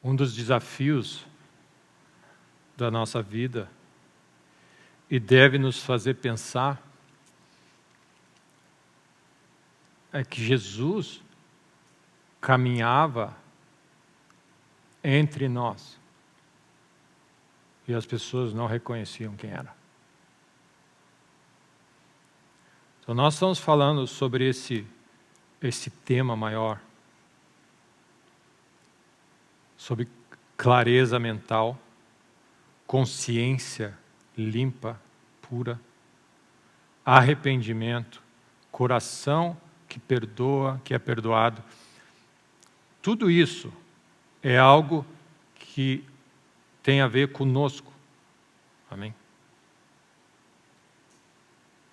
Um dos desafios da nossa vida e deve nos fazer pensar é que Jesus caminhava entre nós e as pessoas não reconheciam quem era. Então nós estamos falando sobre esse tema maior, sobre clareza mental, consciência limpa, pura, arrependimento, coração que perdoa, que é perdoado. Tudo isso é algo que tem a ver conosco. Amém?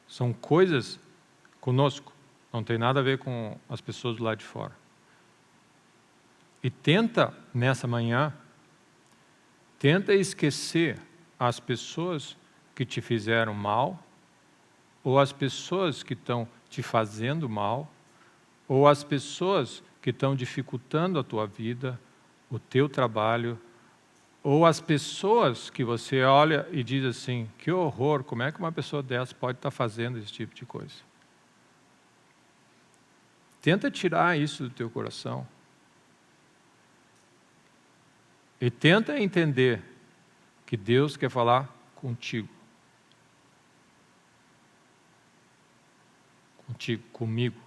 São coisas conosco, não tem nada a ver com as pessoas do lado de fora. E tenta, nessa manhã, tenta esquecer as pessoas que te fizeram mal, ou as pessoas que estão te fazendo mal, ou as pessoas que estão dificultando a tua vida, o teu trabalho, ou as pessoas que você olha e diz assim, que horror, como é que uma pessoa dessa pode estar fazendo esse tipo de coisa? Tenta tirar isso do teu coração. E tenta entender que Deus quer falar contigo. Contigo, comigo.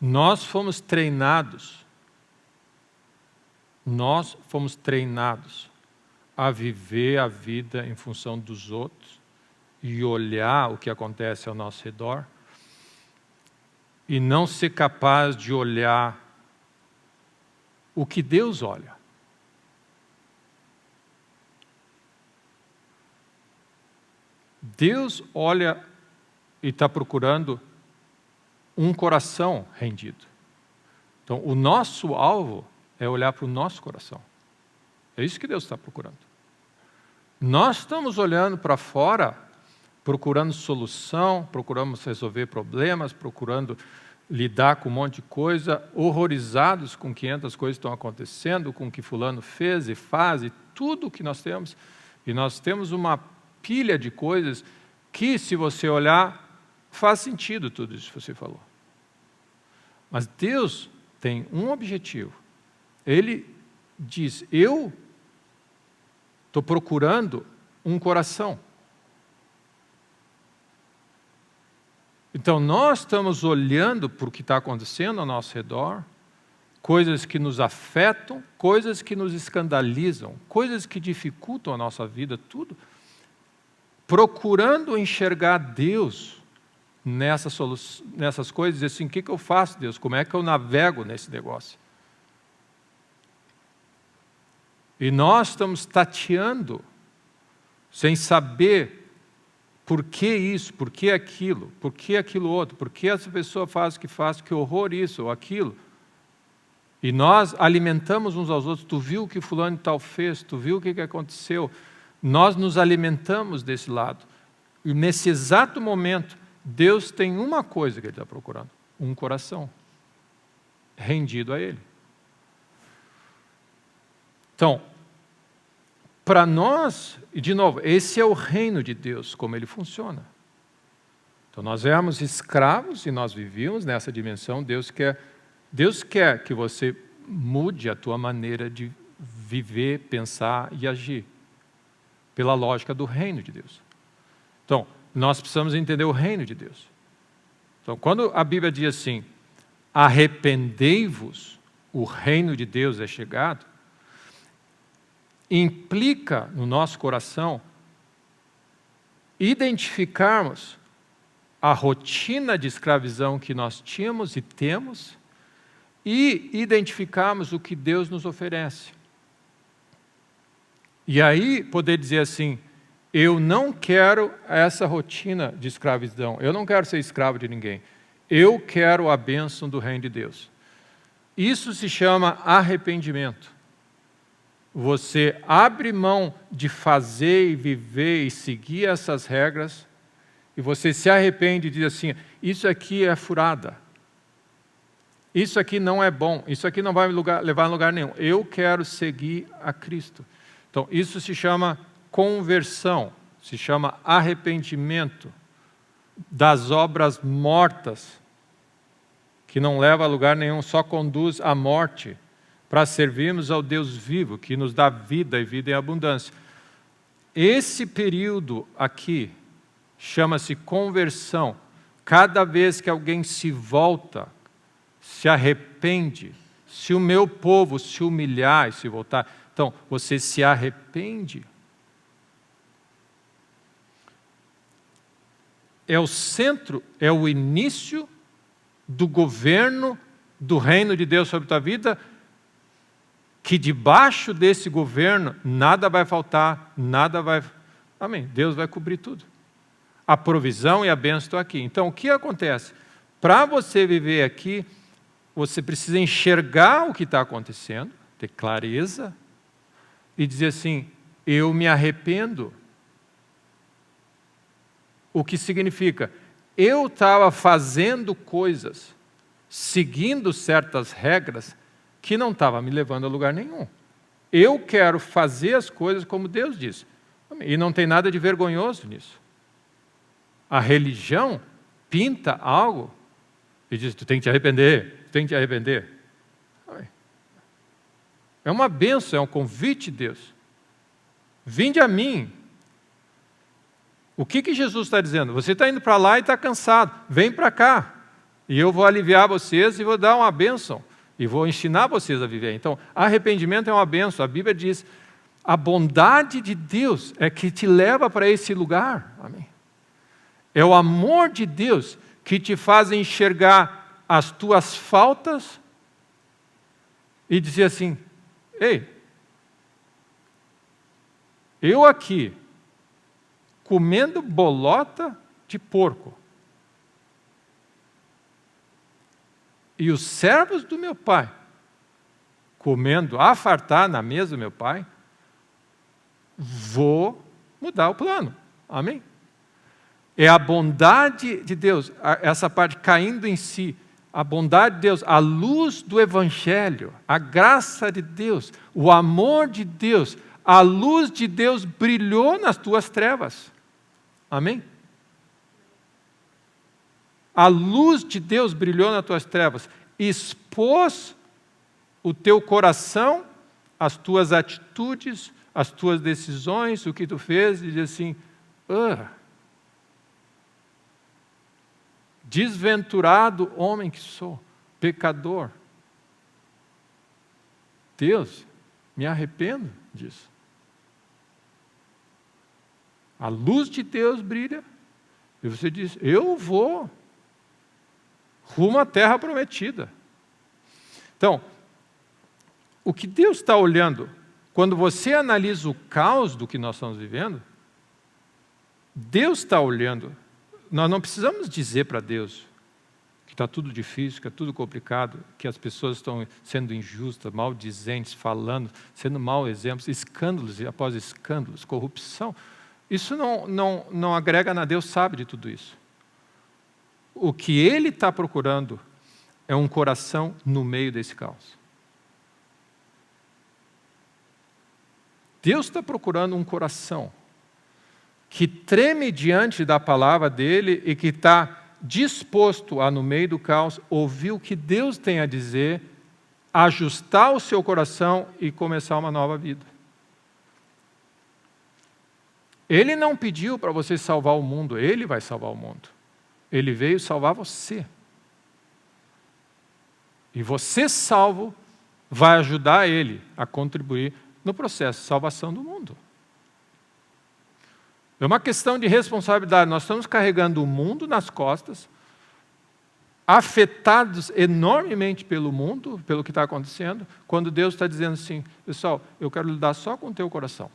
Nós fomos treinados a viver a vida em função dos outros e olhar o que acontece ao nosso redor e não ser capaz de olhar o que Deus olha. Deus olha e está procurando um coração rendido. Então, o nosso alvo é olhar para o nosso coração. É isso que Deus está procurando. Nós estamos olhando para fora, procurando solução, procuramos resolver problemas, procurando lidar com um monte de coisa, horrorizados com 500 coisas que estão acontecendo, com o que fulano fez e faz, e tudo o que nós temos. E nós temos uma pilha de coisas que, se você olhar, faz sentido tudo isso que você falou. Mas Deus tem um objetivo. Ele diz, eu estou procurando um coração. Então nós estamos olhando para o que está acontecendo ao nosso redor, coisas que nos afetam, coisas que nos escandalizam, coisas que dificultam a nossa vida, tudo, procurando enxergar Deus nessas coisas, e assim, o que eu faço, Deus? Como é que eu navego nesse negócio? E nós estamos tateando, sem saber por que isso, por que aquilo outro, por que essa pessoa faz o que faz, que horror isso ou aquilo. E nós alimentamos uns aos outros, tu viu o que fulano e tal fez, tu viu o que aconteceu. Nós nos alimentamos desse lado. E nesse exato momento, Deus tem uma coisa que Ele está procurando, um coração rendido a Ele. Então, para nós, e de novo, esse é o reino de Deus, como ele funciona. Então nós éramos escravos e nós vivíamos nessa dimensão. Deus quer que você mude a tua maneira de viver, pensar e agir, pela lógica do reino de Deus. Então, nós precisamos entender o reino de Deus. Então, quando a Bíblia diz assim, arrependei-vos, o reino de Deus é chegado, implica no nosso coração identificarmos a rotina de escravidão que nós tínhamos e temos e identificarmos o que Deus nos oferece. E aí poder dizer assim, eu não quero essa rotina de escravidão, eu não quero ser escravo de ninguém, eu quero a bênção do reino de Deus. Isso se chama arrependimento. Você abre mão de fazer e viver e seguir essas regras e você se arrepende e diz assim, isso aqui é furada. isso aqui não é bom, isso aqui não vai levar a lugar nenhum. Eu quero seguir a Cristo. Então, isso se chama conversão, se chama arrependimento das obras mortas, que não leva a lugar nenhum, só conduz à morte, para servirmos ao Deus vivo, que nos dá vida e vida em abundância. Esse período aqui chama-se conversão. Cada vez que alguém se volta, se arrepende, se o meu povo se humilhar e se voltar, então você se arrepende. É o centro, é o início do governo do reino de Deus sobre a tua vida, que debaixo desse governo nada vai faltar, nada vai... Amém. Deus vai cobrir tudo. A provisão e a bênção estão aqui. Então, o que acontece? Para você viver aqui, você precisa enxergar o que está acontecendo, ter clareza, e dizer assim, eu me arrependo. O que significa? Eu estava fazendo coisas, seguindo certas regras, que não estava me levando a lugar nenhum. Eu quero fazer as coisas como Deus diz. E não tem nada de vergonhoso nisso. A religião pinta algo e diz, tu tem que te arrepender, tu tem que te arrepender. É uma bênção, é um convite de Deus. Vinde a mim. O que Jesus está dizendo? Você está indo para lá e está cansado. Vem para cá. E eu vou aliviar vocês e vou dar uma bênção. E vou ensinar vocês a viver. Então, arrependimento é uma bênção. A Bíblia diz, a bondade de Deus é que te leva para esse lugar. Amém. É o amor de Deus que te faz enxergar as tuas faltas e dizer assim, ei, eu aqui, comendo bolota de porco, e os servos do meu pai, comendo a fartar na mesa do meu pai, vou mudar o plano. Amém? É a bondade de Deus, essa parte caindo em si, a bondade de Deus, a luz do Evangelho, a graça de Deus, o amor de Deus, a luz de Deus brilhou nas tuas trevas. Amém? A luz de Deus brilhou nas tuas trevas, expôs o teu coração, as tuas atitudes, as tuas decisões, o que tu fez, e diz assim, desventurado homem que sou, pecador. Deus, me arrependo disso. A luz de Deus brilha, e você diz, eu vou rumo à terra prometida. Então, o que Deus está olhando, quando você analisa o caos do que nós estamos vivendo, Deus está olhando. Nós não precisamos dizer para Deus que está tudo difícil, que é tudo complicado, que as pessoas estão sendo injustas, maldizentes, falando, sendo mau exemplos, escândalos após escândalos, corrupção. Isso não agrega nada, Deus sabe de tudo isso. O que Ele está procurando é um coração no meio desse caos. Deus está procurando um coração que treme diante da palavra dEle e que está disposto a, no meio do caos, ouvir o que Deus tem a dizer, ajustar o seu coração e começar uma nova vida. Ele não pediu para você salvar o mundo, Ele vai salvar o mundo. Ele veio salvar você. E você salvo vai ajudar Ele a contribuir no processo de salvação do mundo. É uma questão de responsabilidade. Nós estamos carregando o mundo nas costas, afetados enormemente pelo mundo, pelo que está acontecendo, quando Deus está dizendo assim, pessoal, eu quero lidar só com o teu coração.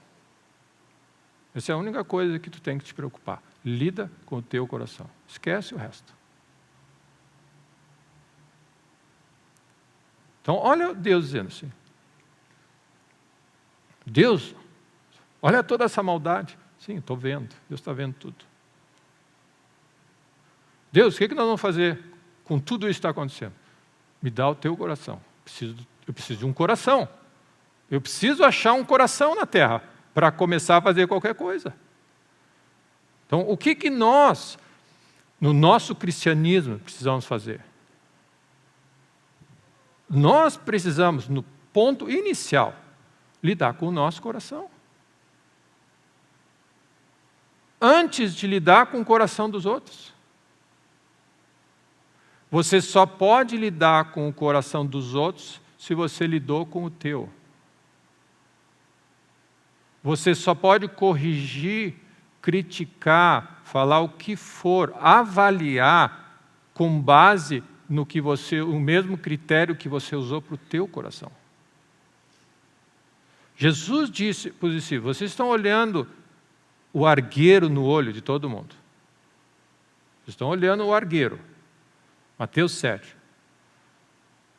Essa é a única coisa que tu tem que te preocupar. Lida com o teu coração. Esquece o resto. Então, olha Deus dizendo assim. Deus, olha toda essa maldade. Sim, estou vendo. Deus está vendo tudo. Deus, o que nós vamos fazer com tudo isso que está acontecendo? me dá o teu coração. Eu preciso de um coração. Eu preciso achar um coração na terra para começar a fazer qualquer coisa. Então, o que nós, no nosso cristianismo, precisamos fazer? Nós precisamos, no ponto inicial, lidar com o nosso coração. Antes de lidar com o coração dos outros. Você só pode lidar com o coração dos outros se você lidou com o teu. Você só pode corrigir, criticar, falar o que for, avaliar com base no que o mesmo critério que você usou para o teu coração. Jesus disse para os discípulos: vocês estão olhando o argueiro no olho de todo mundo. Vocês estão olhando o argueiro. Mateus 7.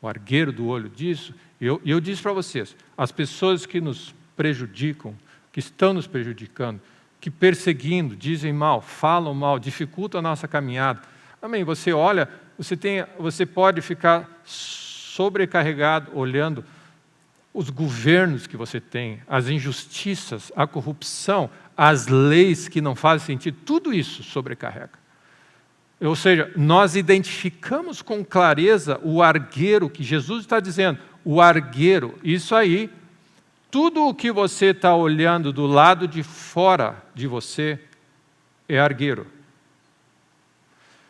O argueiro do olho disso. E eu disse para vocês, as pessoas que nos prejudicam, que estão nos prejudicando, que perseguindo, dizem mal, falam mal, dificultam a nossa caminhada. Amém? Você olha, você pode ficar sobrecarregado olhando os governos que você tem, as injustiças, a corrupção, as leis que não fazem sentido, tudo isso sobrecarrega. Ou seja, nós identificamos com clareza o argueiro que Jesus está dizendo, o argueiro, isso aí, tudo o que você está olhando do lado de fora de você é argueiro.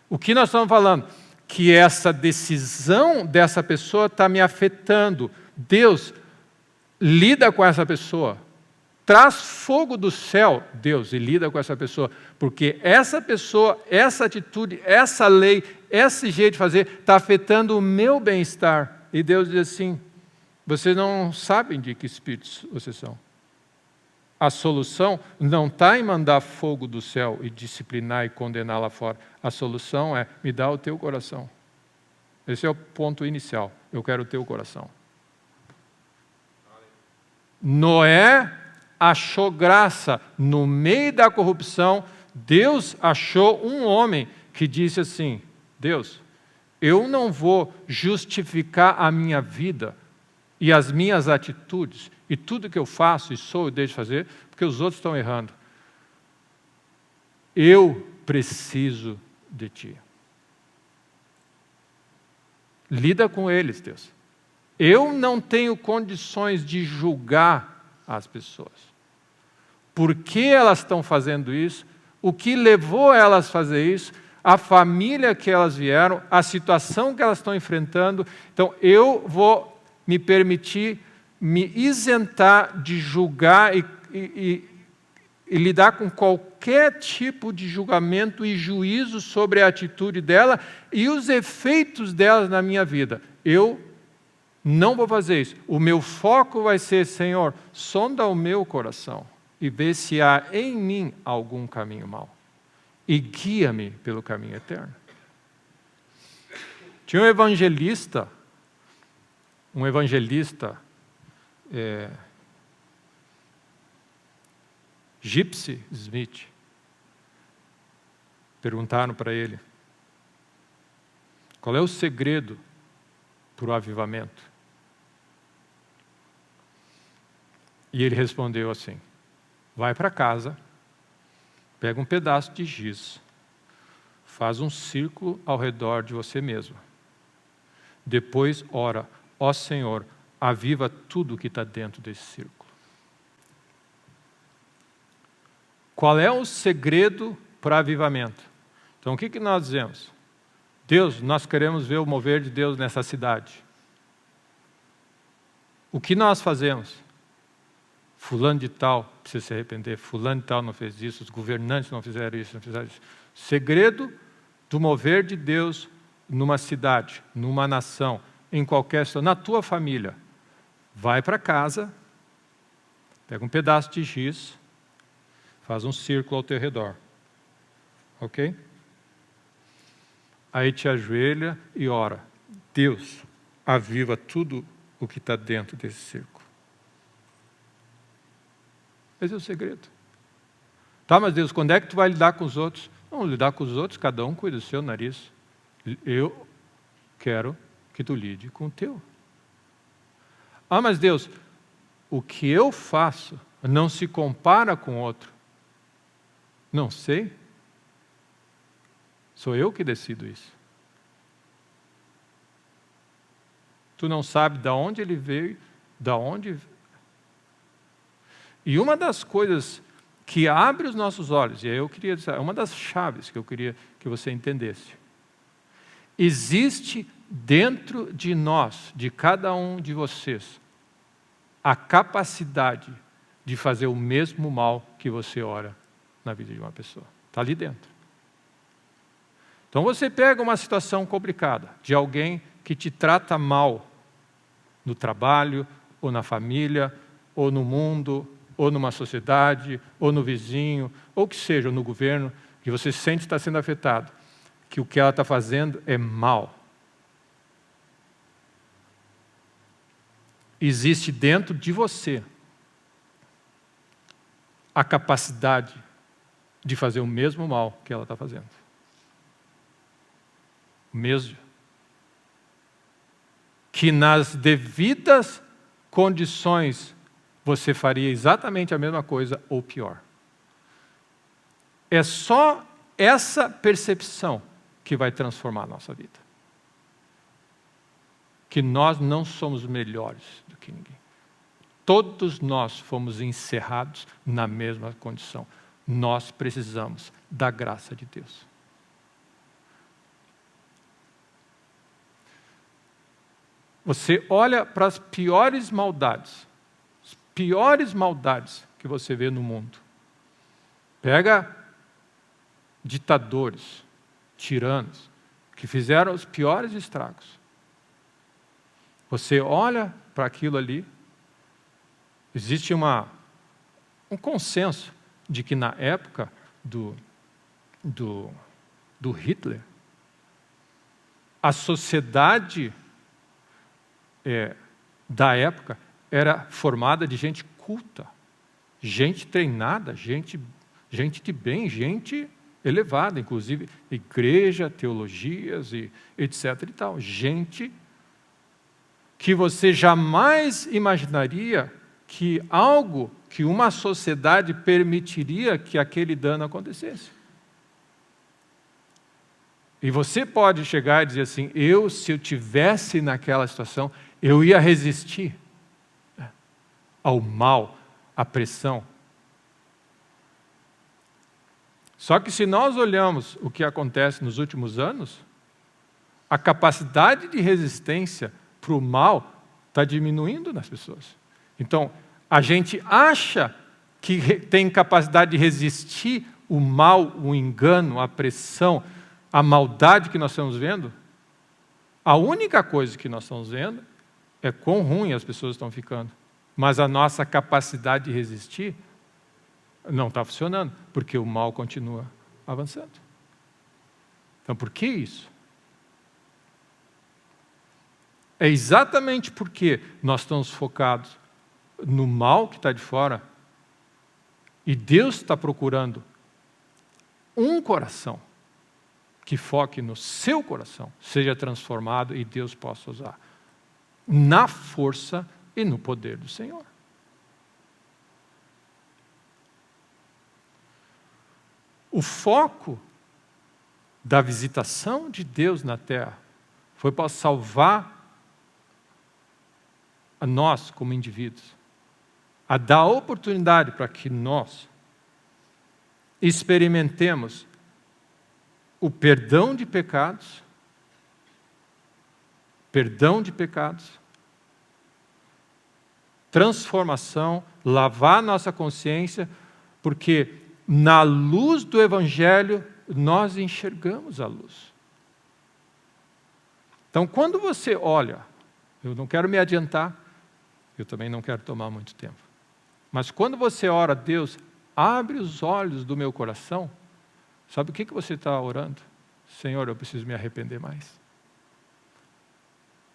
O que nós estamos falando? Que essa decisão dessa pessoa está me afetando. Deus, lida com essa pessoa. Traz fogo do céu, Deus, e lida com essa pessoa. Porque essa pessoa, essa atitude, essa lei, esse jeito de fazer, está afetando o meu bem-estar. E Deus diz assim: vocês não sabem de que espíritos vocês são. A solução não está em mandar fogo do céu e disciplinar e condenar lá fora. A solução é: me dá o teu coração. Esse é o ponto inicial. Eu quero o teu coração. Noé achou graça no meio da corrupção. Deus achou um homem que disse assim: Deus, eu não vou justificar a minha vida e as minhas atitudes e tudo que eu faço e sou e deixo de fazer porque os outros estão errando. Eu preciso de ti. Lida com eles, Deus. Eu não tenho condições de julgar as pessoas. Por que elas estão fazendo isso? O que levou elas a fazer isso? A família que elas vieram, a situação que elas estão enfrentando. Então, eu vou me permitir me isentar de julgar e lidar com qualquer tipo de julgamento e juízo sobre a atitude dela e os efeitos delas na minha vida. Eu não vou fazer isso. O meu foco vai ser: Senhor, sonda o meu coração e vê se há em mim algum caminho mau. E guia-me pelo caminho eterno. Tinha um evangelista Gypsy Smith. Perguntaram para ele: qual é o segredo para o avivamento? E ele respondeu assim: vai para casa, pega um pedaço de giz, faz um círculo ao redor de você mesmo. Depois ora: ó Senhor, aviva tudo que está dentro desse círculo. Qual é o segredo para avivamento? Então, o que nós dizemos? Deus, nós queremos ver o mover de Deus nessa cidade. O que nós fazemos? Fulano de tal precisa se arrepender, fulano de tal não fez isso, os governantes não fizeram isso, não fizeram isso. Segredo do mover de Deus numa cidade, numa nação, em qualquer situação, na tua família. Vai para casa, pega um pedaço de giz, faz um círculo ao teu redor. Ok? Aí te ajoelha e ora: Deus, aviva tudo o que está dentro desse círculo. Esse é o segredo. Tá, mas Deus, quando é que tu vai lidar com os outros? Não, lidar com os outros, cada um cuida do seu nariz. Eu quero que tu lide com o teu. Ah, mas Deus, o que eu faço não se compara com outro. Não sei. Sou eu que decido isso. Tu não sabe de onde ele veio, da onde. E uma das coisas que abre os nossos olhos, e aí eu queria dizer, uma das chaves que eu queria que você entendesse. Existe dentro de nós, de cada um de vocês, a capacidade de fazer o mesmo mal que você ora na vida de uma pessoa. Está ali dentro. Então você pega uma situação complicada de alguém que te trata mal no trabalho, ou na família, ou no mundo, ou numa sociedade, ou no vizinho, ou que seja, ou no governo, que você sente que está sendo afetado, que o que ela está fazendo é mal. Existe dentro de você a capacidade de fazer o mesmo mal que ela está fazendo. O mesmo. Que nas devidas condições você faria exatamente a mesma coisa ou pior. É só essa percepção que vai transformar a nossa vida. Que nós não somos melhores do que ninguém. Todos nós fomos encerrados na mesma condição. Nós precisamos da graça de Deus. Você olha para as piores maldades que você vê no mundo. Pega ditadores, tiranos, que fizeram os piores estragos. Você olha para aquilo ali, existe um consenso de que na época do Hitler, a sociedade da época era formada de gente culta, gente treinada, gente de bem, gente elevada, inclusive igreja, teologias e etc. e tal. Gente que você jamais imaginaria que algo, que uma sociedade permitiria que aquele dano acontecesse. E você pode chegar e dizer assim, se eu tivesse naquela situação, eu ia resistir ao mal, à pressão. Só que se nós olhamos o que acontece nos últimos anos, a capacidade de resistência para o mal está diminuindo nas pessoas. Então, a gente acha que tem capacidade de resistir o mal, o engano, a pressão, a maldade que nós estamos vendo. A única coisa que nós estamos vendo é quão ruim as pessoas estão ficando. Mas a nossa capacidade de resistir não está funcionando, porque o mal continua avançando. Então, por que isso? É exatamente porque nós estamos focados no mal que está de fora e Deus está procurando um coração que foque no seu coração, seja transformado e Deus possa usar na força e no poder do Senhor. O foco da visitação de Deus na terra foi para salvar a nós como indivíduos, a dar oportunidade para que nós experimentemos o perdão de pecados, transformação, lavar nossa consciência, porque na luz do Evangelho nós enxergamos a luz. Então, quando você olha, eu não quero me adiantar, eu também não quero tomar muito tempo, mas quando você ora, Deus, abre os olhos do meu coração, sabe o que você está orando? Senhor, eu preciso me arrepender mais.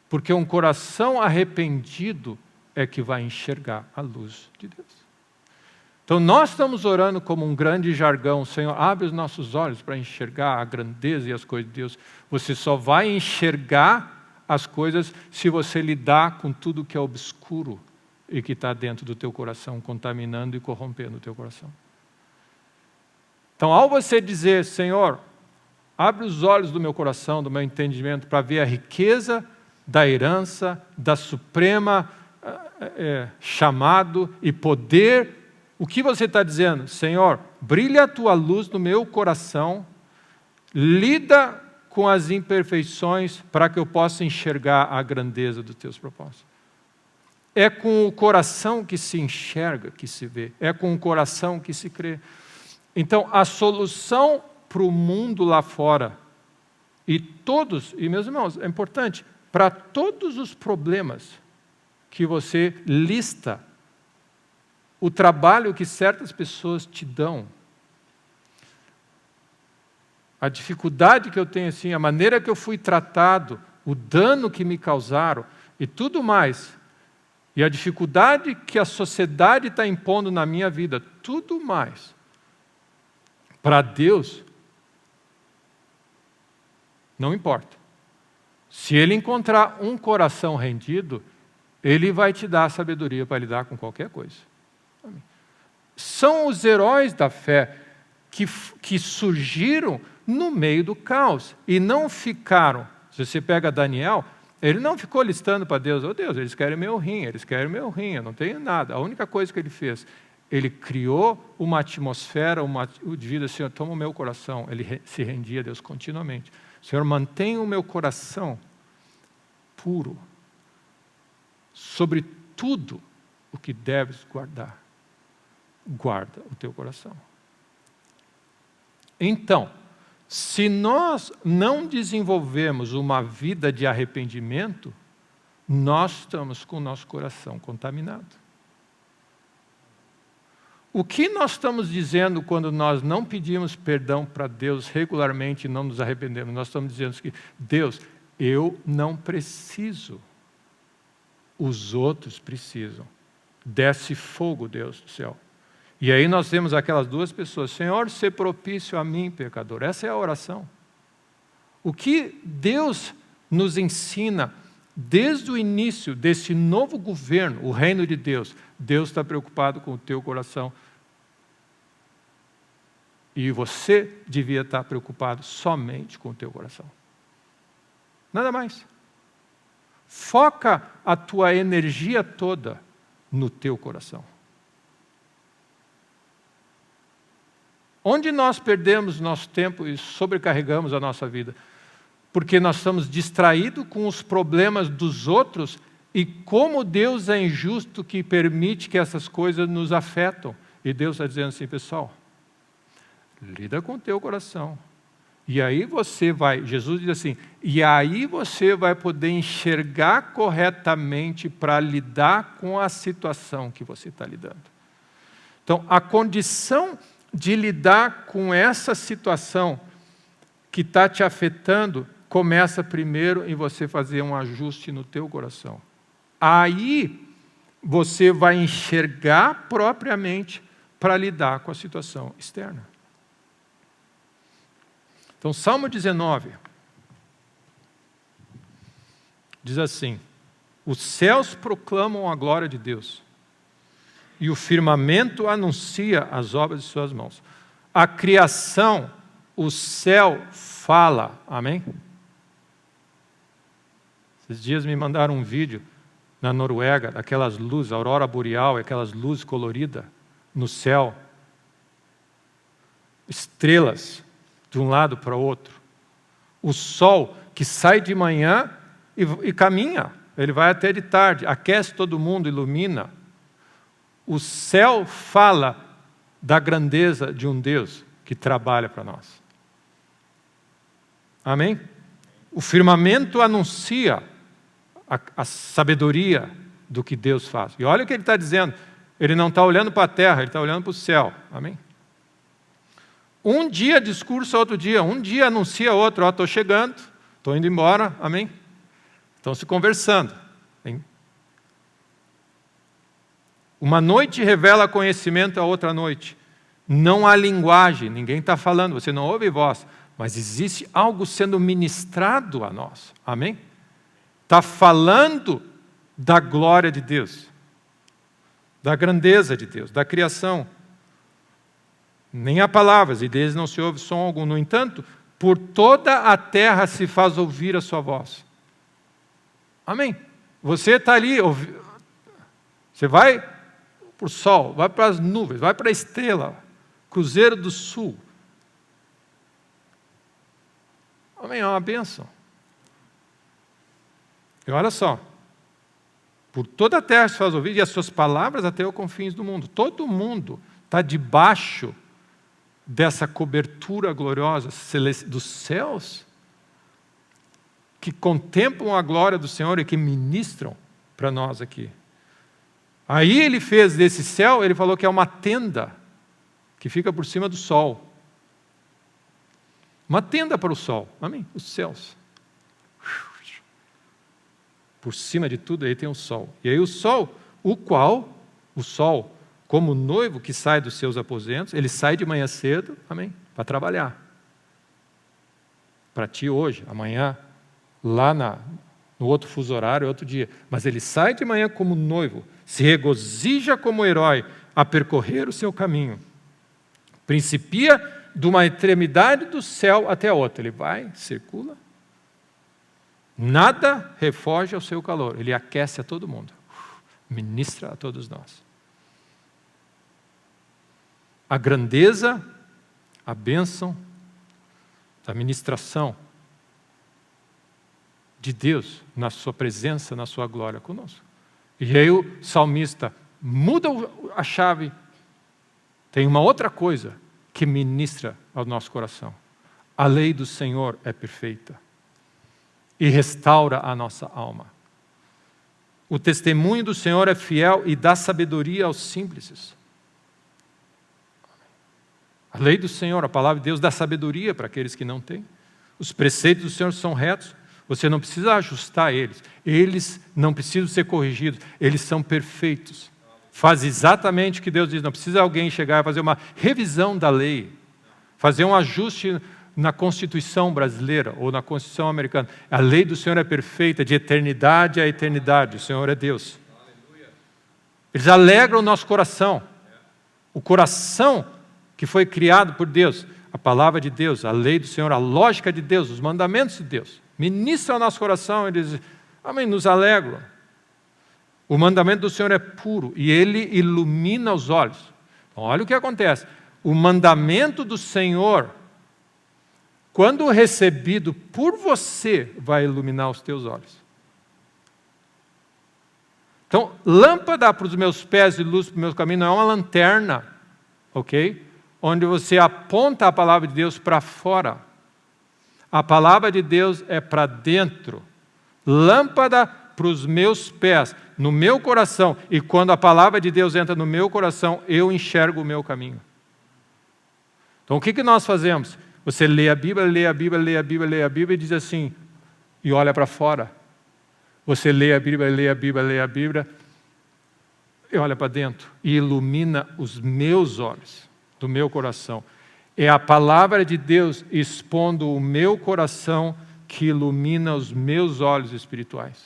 Porque um coração arrependido é que vai enxergar a luz de Deus. Então nós estamos orando como um grande jargão, Senhor, abre os nossos olhos para enxergar a grandeza e as coisas de Deus. Você só vai enxergar as coisas se você lidar com tudo que é obscuro e que está dentro do teu coração, contaminando e corrompendo o teu coração. Então, ao você dizer, Senhor, abre os olhos do meu coração, do meu entendimento, para ver a riqueza da herança, da suprema chamado e poder, o que você está dizendo? Senhor, brilha a tua luz no meu coração, lida com as imperfeições para que eu possa enxergar a grandeza dos teus propósitos. É com o coração que se enxerga, que se vê. É com o coração que se crê. Então, a solução para o mundo lá fora, e meus irmãos, é importante, para todos os problemas que você lista, o trabalho que certas pessoas te dão, a dificuldade que eu tenho, assim, a maneira que eu fui tratado, o dano que me causaram e tudo mais, e a dificuldade que a sociedade está impondo na minha vida, tudo mais, para Deus, não importa. Se Ele encontrar um coração rendido, Ele vai te dar a sabedoria para lidar com qualquer coisa. Amém. São os heróis da fé que surgiram no meio do caos e não ficaram. Se você pega Daniel, ele não ficou listando para Deus, oh Deus, eles querem meu rim, eu não tenho nada. A única coisa que ele fez, ele criou uma atmosfera, de vida, Senhor, toma o meu coração. Ele se rendia a Deus continuamente. Senhor, mantenha o meu coração puro sobre tudo o que deves guardar. Guarda o teu coração. Então, se nós não desenvolvemos uma vida de arrependimento, nós estamos com o nosso coração contaminado. O que nós estamos dizendo quando nós não pedimos perdão para Deus regularmente e não nos arrependemos? Nós estamos dizendo que, Deus, eu não preciso, os outros precisam. Desce fogo, Deus do céu. E aí nós temos aquelas duas pessoas, Senhor, ser propício a mim, pecador. Essa é a oração. O que Deus nos ensina desde o início desse novo governo, o reino de Deus, Deus está preocupado com o teu coração. E você devia estar preocupado somente com o teu coração. Nada mais. Foca a tua energia toda no teu coração. Onde nós perdemos nosso tempo e sobrecarregamos a nossa vida? Porque nós estamos distraídos com os problemas dos outros e como Deus é injusto que permite que essas coisas nos afetam. E Deus está dizendo assim, pessoal, lida com o teu coração. E aí você vai, Jesus diz assim, e aí você vai poder enxergar corretamente para lidar com a situação que você está lidando. Então, a condição de lidar com essa situação que está te afetando, começa primeiro em você fazer um ajuste no teu coração. Aí, você vai enxergar propriamente para lidar com a situação externa. Então, Salmo 19 diz assim, os céus proclamam a glória de Deus, e o firmamento anuncia as obras de suas mãos. A criação, o céu fala. Amém? Esses dias me mandaram um vídeo na Noruega, daquelas luzes, aurora boreal, aquelas luzes coloridas no céu. Estrelas de um lado para o outro. O sol que sai de manhã e caminha. Ele vai até de tarde, aquece todo mundo, ilumina. O céu fala da grandeza de um Deus que trabalha para nós. Amém? O firmamento anuncia a sabedoria do que Deus faz. E olha o que ele está dizendo. Ele não está olhando para a terra, ele está olhando para o céu. Amém? Um dia discursa outro dia, um dia anuncia outro. Estou chegando, estou indo embora. Amém? Estão se conversando. Hein? Uma noite revela conhecimento a outra noite. Não há linguagem, ninguém está falando, você não ouve voz, mas existe algo sendo ministrado a nós. Amém? está falando da glória de Deus, da grandeza de Deus, da criação. Nem há palavras, e deles não se ouve som algum. No entanto, por toda a terra se faz ouvir a sua voz. Amém? Você está ali, você vai para o sol, vai para as nuvens, vai para a estrela, Cruzeiro do Sul. Amém? É uma bênção. E olha só, por toda a terra se faz ouvir, e as suas palavras até os confins do mundo. Todo mundo está debaixo dessa cobertura gloriosa dos céus, que contemplam a glória do Senhor e que ministram para nós aqui. Aí ele fez desse céu, ele falou que é uma tenda que fica por cima do sol. Uma tenda para o sol, amém? Os céus. Por cima de tudo aí tem o sol. E aí o sol, como noivo que sai dos seus aposentos, ele sai de manhã cedo, amém? Para trabalhar. Para ti hoje, amanhã, lá no outro fuso horário, outro dia. Mas ele sai de manhã como noivo, se regozija como herói a percorrer o seu caminho. Principia de uma extremidade do céu até a outra. Ele vai, circula. Nada refoge ao seu calor. Ele aquece a todo mundo. Ministra a todos nós. A grandeza, a bênção da ministração de Deus na sua presença, na sua glória conosco. E aí o salmista muda a chave. Tem uma outra coisa que ministra ao nosso coração. A lei do Senhor é perfeita e restaura a nossa alma. O testemunho do Senhor é fiel e dá sabedoria aos simples. A lei do Senhor, a palavra de Deus, dá sabedoria para aqueles que não têm. Os preceitos do Senhor são retos. Você não precisa ajustar eles. Eles não precisam ser corrigidos. Eles são perfeitos. Faz exatamente o que Deus diz. Não precisa alguém chegar e fazer uma revisão da lei. Fazer um ajuste na Constituição brasileira ou na Constituição americana. A lei do Senhor é perfeita, de eternidade a eternidade. O Senhor é Deus. Eles alegram o nosso coração. O coração que foi criado por Deus, a palavra de Deus, a lei do Senhor, a lógica de Deus, os mandamentos de Deus, ministra ao nosso coração, eles, amém, nos alegram. O mandamento do Senhor é puro e ele ilumina os olhos. Então, olha o que acontece. O mandamento do Senhor, quando recebido por você, vai iluminar os teus olhos. Então, lâmpada para os meus pés e luz para o meu caminho não é uma lanterna, ok? Onde você aponta a palavra de Deus para fora. A palavra de Deus é para dentro. Lâmpada para os meus pés, no meu coração. E quando a palavra de Deus entra no meu coração, eu enxergo o meu caminho. Então o que nós fazemos? Você lê a Bíblia, lê a Bíblia, lê a Bíblia, lê a Bíblia e diz assim, e olha para fora. Você lê a Bíblia, lê a Bíblia, lê a Bíblia, e olha para dentro. E ilumina os meus olhos. Do meu coração. É a palavra de Deus expondo o meu coração que ilumina os meus olhos espirituais.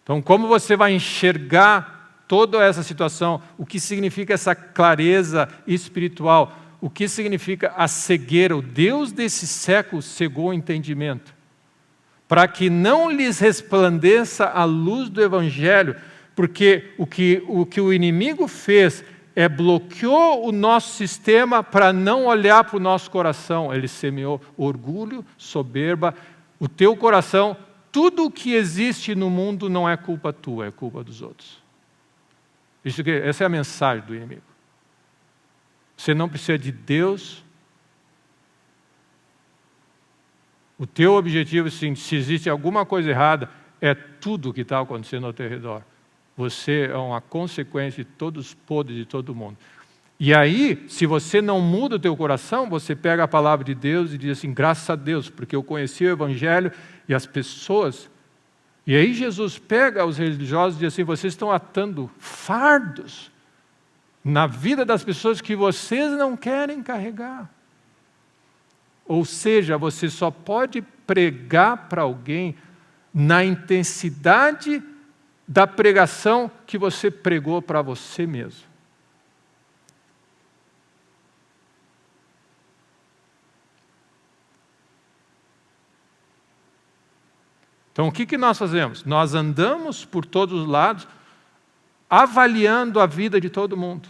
Então, como você vai enxergar toda essa situação? O que significa essa clareza espiritual? O que significa a cegueira? O Deus desse século cegou o entendimento. Para que não lhes resplandeça a luz do Evangelho, porque o que o inimigo fez bloqueou o nosso sistema para não olhar para o nosso coração. Ele semeou orgulho, soberba. O teu coração, tudo o que existe no mundo não é culpa tua, é culpa dos outros. Essa é a mensagem do inimigo. Você não precisa de Deus. O teu objetivo, se existe alguma coisa errada, é tudo o que está acontecendo ao teu redor. Você é uma consequência de todos os podres de todo mundo. E aí, se você não muda o teu coração, você pega a palavra de Deus e diz assim, graças a Deus, porque eu conheci o Evangelho e as pessoas. E aí Jesus pega os religiosos e diz assim, vocês estão atando fardos na vida das pessoas que vocês não querem carregar. Ou seja, você só pode pregar para alguém na intensidade da pregação que você pregou para você mesmo. Então, o que nós fazemos? Nós andamos por todos os lados, avaliando a vida de todo mundo.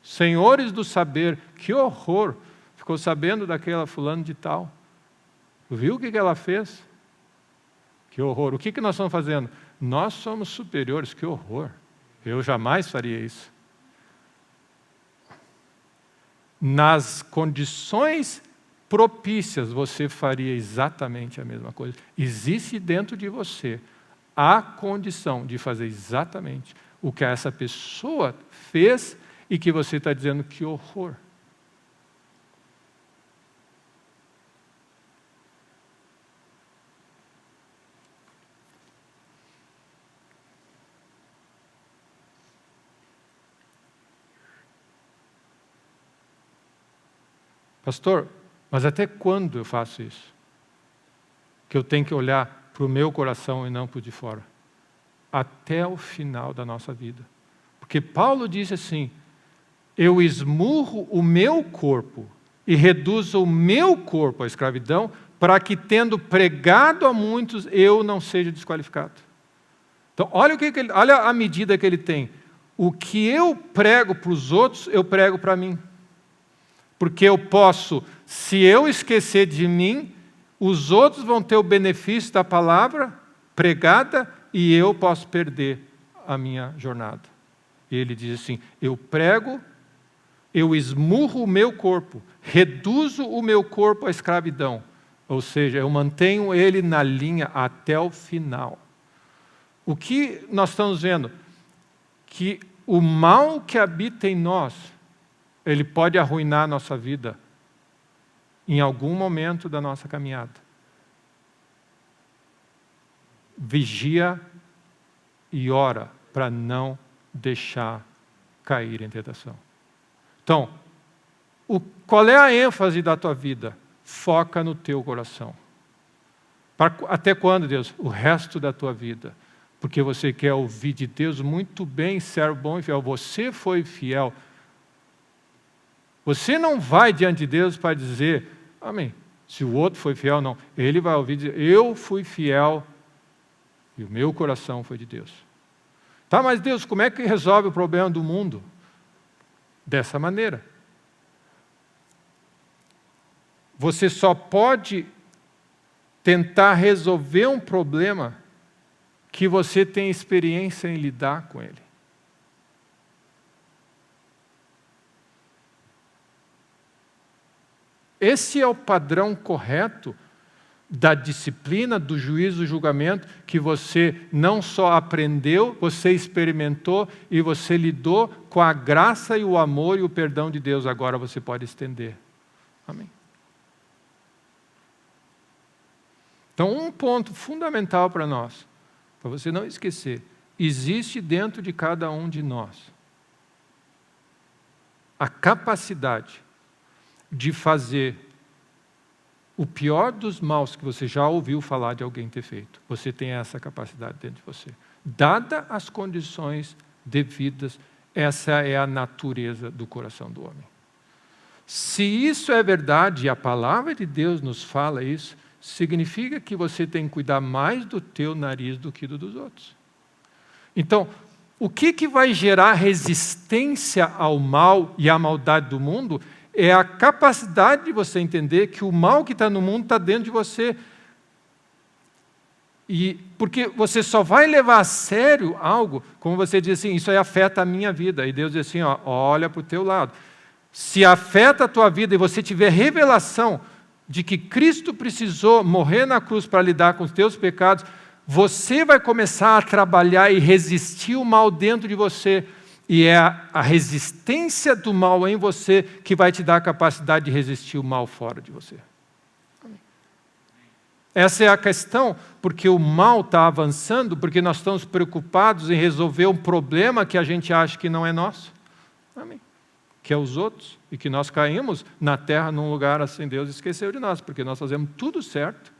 Senhores do saber, que horror! Ficou sabendo daquela fulano de tal? Viu o que ela fez? Que horror! O que nós estamos fazendo? Nós somos superiores, que horror! Eu jamais faria isso. Nas condições propícias, você faria exatamente a mesma coisa. Existe dentro de você a condição de fazer exatamente o que essa pessoa fez e que você está dizendo que horror. Pastor, mas até quando eu faço isso? Que eu tenho que olhar para o meu coração e não para o de fora. Até o final da nossa vida. Porque Paulo disse assim, eu esmurro o meu corpo e reduzo o meu corpo à escravidão para que, tendo pregado a muitos, eu não seja desqualificado. Então, olha a medida que ele tem. O que eu prego para os outros, eu prego para mim. Porque eu posso, se eu esquecer de mim, os outros vão ter o benefício da palavra pregada e eu posso perder a minha jornada. E ele diz assim, eu prego, eu esmurro o meu corpo, reduzo o meu corpo à escravidão. Ou seja, eu mantenho ele na linha até o final. O que nós estamos vendo? Que o mal que habita em nós, ele pode arruinar a nossa vida em algum momento da nossa caminhada. Vigia e ora para não deixar cair em tentação. Então, qual é a ênfase da tua vida? Foca no teu coração. Até quando, Deus? O resto da tua vida. Porque você quer ouvir de Deus muito bem, servo bom e fiel. Você foi fiel. Você não vai diante de Deus para dizer, amém, se o outro foi fiel, não. Ele vai ouvir dizer, eu fui fiel e o meu coração foi de Deus. Tá, mas Deus, como é que resolve o problema do mundo? Dessa maneira. Você só pode tentar resolver um problema que você tem experiência em lidar com ele. Esse é o padrão correto da disciplina, do juízo, do julgamento, que você não só aprendeu, você experimentou e você lidou com a graça e o amor e o perdão de Deus. Agora você pode estender. Amém. Então, um ponto fundamental para nós, para você não esquecer, existe dentro de cada um de nós a capacidade de fazer o pior dos maus que você já ouviu falar de alguém ter feito. Você tem essa capacidade dentro de você. Dada as condições devidas, essa é a natureza do coração do homem. Se isso é verdade, e a palavra de Deus nos fala isso, significa que você tem que cuidar mais do teu nariz do que do dos outros. Então, o que vai gerar resistência ao mal e à maldade do mundo é a capacidade de você entender que o mal que está no mundo está dentro de você. E porque você só vai levar a sério algo, como você diz assim, isso aí afeta a minha vida. E Deus diz assim, ó, olha para o teu lado. Se afeta a tua vida e você tiver revelação de que Cristo precisou morrer na cruz para lidar com os teus pecados, você vai começar a trabalhar e resistir o mal dentro de você. E é a resistência do mal em você que vai te dar a capacidade de resistir o mal fora de você. Essa é a questão, porque o mal está avançando, porque nós estamos preocupados em resolver um problema que a gente acha que não é nosso. Amém. Que é os outros. E que nós caímos na terra num lugar assim, Deus esqueceu de nós, porque nós fazemos tudo certo.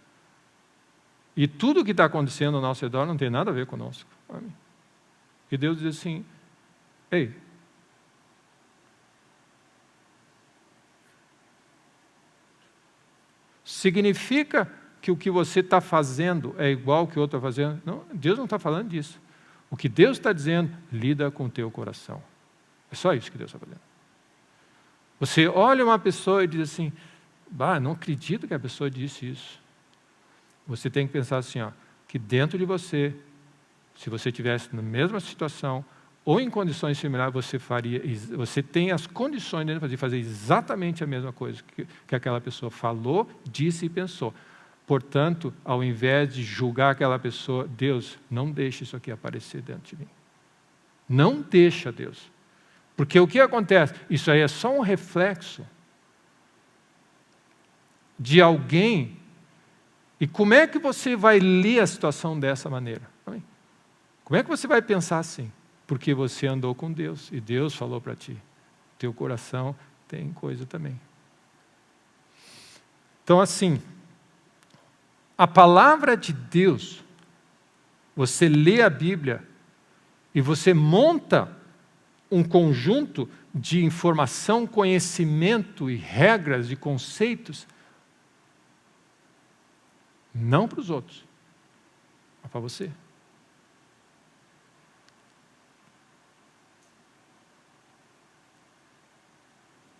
E tudo que está acontecendo ao nosso redor não tem nada a ver conosco. Amém? E Deus diz assim, ei, significa que o que você está fazendo é igual ao que o outro está fazendo? Não, Deus não está falando disso. O que Deus está dizendo, lida com o teu coração. É só isso que Deus está fazendo. Você olha uma pessoa e diz assim, não acredito que a pessoa disse isso. Você tem que pensar assim, que dentro de você, se você estivesse na mesma situação, ou em condições similares, você tem as condições de fazer exatamente a mesma coisa que aquela pessoa falou, disse e pensou. Portanto, ao invés de julgar aquela pessoa, Deus, não deixe isso aqui aparecer dentro de mim. Não deixa, Deus. Porque o que acontece? Isso aí é só um reflexo de alguém. E como é que você vai ler a situação dessa maneira? Como é que você vai pensar assim? Porque você andou com Deus e Deus falou para ti. Teu coração tem coisa também. Então, assim, a palavra de Deus, você lê a Bíblia e você monta um conjunto de informação, conhecimento e regras e conceitos, não para os outros, mas para você.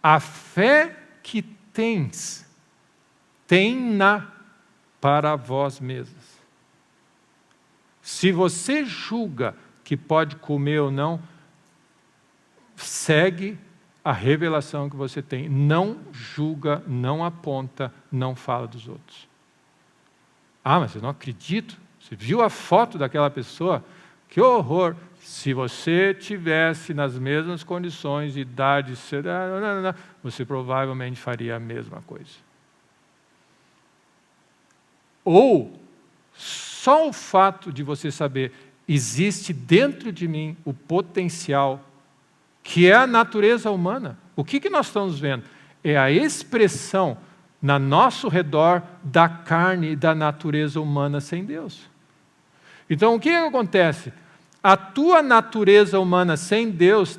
A fé que tens, tem-na para vós mesmos. Se você julga que pode comer ou não, segue a revelação que você tem. Não julga, não aponta, não fala dos outros. Mas eu não acredito. Você viu a foto daquela pessoa? Que horror! Se você tivesse nas mesmas condições, idade, você provavelmente faria a mesma coisa. Ou, só o fato de você saber, existe dentro de mim o potencial, que é a natureza humana. O que nós estamos vendo? É a expressão na nosso redor da carne e da natureza humana sem Deus. Então, o que acontece? A tua natureza humana sem Deus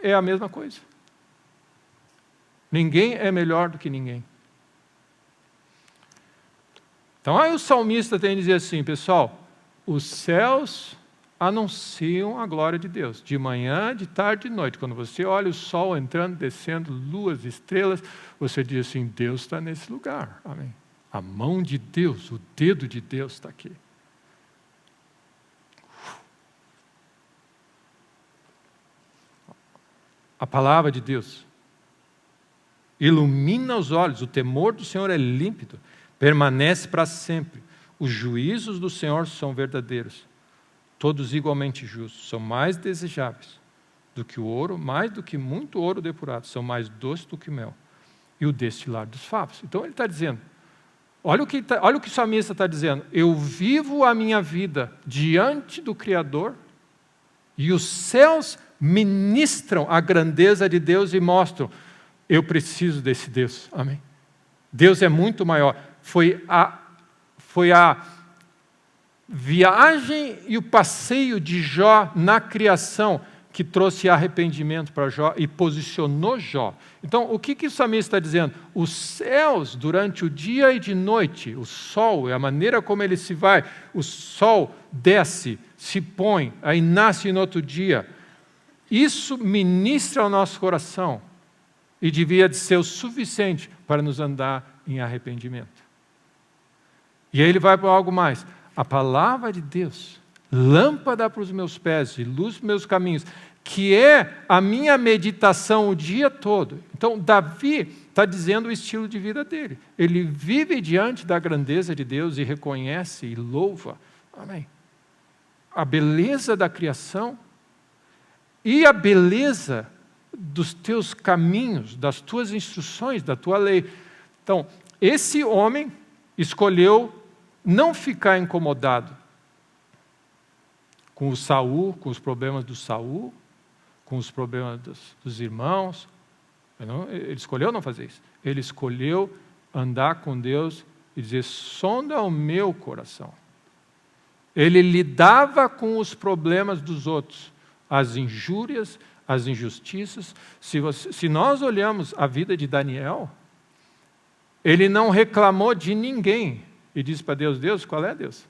é a mesma coisa. Ninguém é melhor do que ninguém. Então, aí o salmista tem que dizer assim, pessoal, os céus anunciam a glória de Deus, de manhã, de tarde e de noite. Quando você olha o sol entrando, descendo, luas, estrelas, você diz assim, Deus está nesse lugar. Amém. A mão de Deus, o dedo de Deus está aqui. A palavra de Deus ilumina os olhos, o temor do Senhor é límpido, permanece para sempre. Os juízos do Senhor são verdadeiros, todos igualmente justos, são mais desejáveis do que o ouro, mais do que muito ouro depurado, são mais doces do que mel, e o destilar dos favos. Então ele está dizendo, olha o que o salmista está dizendo, eu vivo a minha vida diante do Criador, e os céus ministram a grandeza de Deus e mostram, eu preciso desse Deus. Amém? Deus é muito maior. Foi a viagem e o passeio de Jó na criação que trouxe arrependimento para Jó e posicionou Jó. Então, o que o salmista está dizendo? Os céus, durante o dia e de noite, o sol, é a maneira como ele se vai, o sol desce, se põe, aí nasce no outro dia. Isso ministra ao nosso coração e devia de ser o suficiente para nos andar em arrependimento. E aí ele vai para algo mais. A palavra de Deus, lâmpada para os meus pés e luz para os meus caminhos, que é a minha meditação o dia todo. Então, Davi está dizendo o estilo de vida dele. Ele vive diante da grandeza de Deus e reconhece e louva. Amém. A beleza da criação e a beleza dos teus caminhos, das tuas instruções, da tua lei. Então, esse homem escolheu não ficar incomodado com o Saul, com os problemas do Saul, com os problemas dos irmãos. Ele escolheu não fazer isso. Ele escolheu andar com Deus e dizer: sonda o meu coração. Ele lidava com os problemas dos outros, as injúrias, as injustiças. Se nós olhamos a vida de Daniel, ele não reclamou de ninguém e disse para Deus: Deus, qual é, Deus?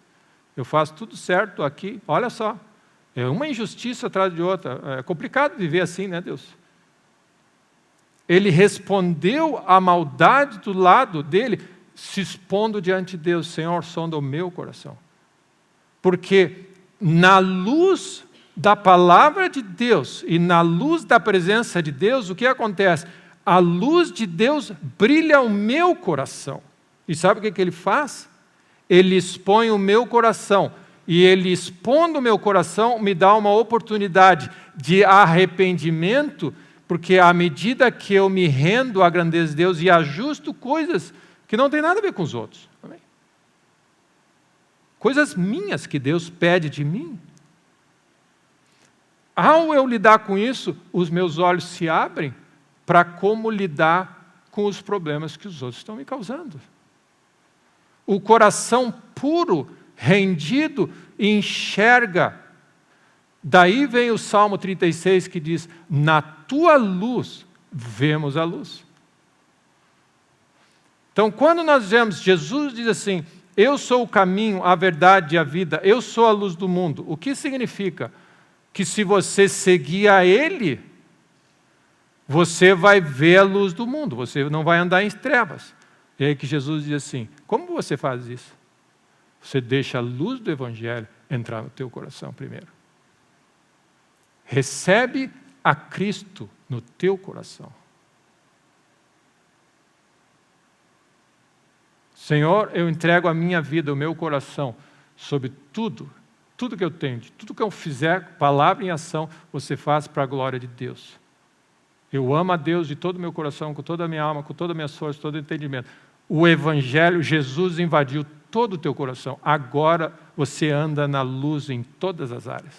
Eu faço tudo certo aqui, olha só, é uma injustiça atrás de outra. É complicado viver assim, né, Deus? Ele respondeu à maldade do lado dele, se expondo diante de Deus: Senhor, sonda o meu coração. Porque na luz da palavra de Deus e na luz da presença de Deus, o que acontece? A luz de Deus brilha o meu coração. E sabe o que ele faz? Ele expõe o meu coração. E ele expondo o meu coração me dá uma oportunidade de arrependimento, porque à medida que eu me rendo à grandeza de Deus e ajusto coisas que não tem nada a ver com os outros. Amém? Coisas minhas que Deus pede de mim. Ao eu lidar com isso, os meus olhos se abrem para como lidar com os problemas que os outros estão me causando. O coração puro, rendido, enxerga. Daí vem o Salmo 36 que diz: na tua luz vemos a luz. Então, quando nós vemos, Jesus diz assim: eu sou o caminho, a verdade e a vida, eu sou a luz do mundo. O que significa? Que se você seguir a Ele, você vai ver a luz do mundo, você não vai andar em trevas. E aí que Jesus diz assim: como você faz isso? Você deixa a luz do Evangelho entrar no teu coração primeiro. Recebe a Cristo no teu coração. Senhor, eu entrego a minha vida, o meu coração, sobre tudo que eu tenho, de tudo que eu fizer, palavra e ação, você faz para a glória de Deus. Eu amo a Deus de todo o meu coração, com toda a minha alma, com toda a minha força, todo o entendimento. O Evangelho, Jesus invadiu todo o teu coração. Agora você anda na luz em todas as áreas.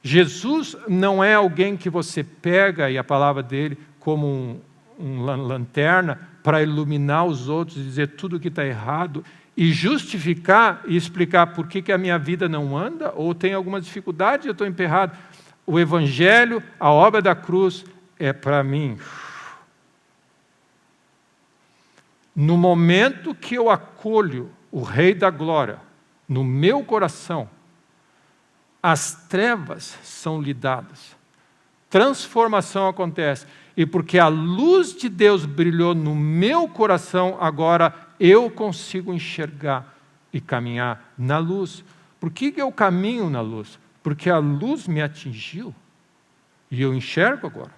Jesus não é alguém que você pega, e a palavra dele, como uma lanterna, para iluminar os outros e dizer tudo o que está errado, e justificar e explicar por que a minha vida não anda, ou tem alguma dificuldade e eu estou emperrado. O Evangelho, a obra da cruz, é para mim. No momento que eu acolho o Rei da Glória no meu coração, as trevas são lidadas. Transformação acontece. E porque a luz de Deus brilhou no meu coração, agora eu consigo enxergar e caminhar na luz. Por que eu caminho na luz? Porque a luz me atingiu. E eu enxergo agora.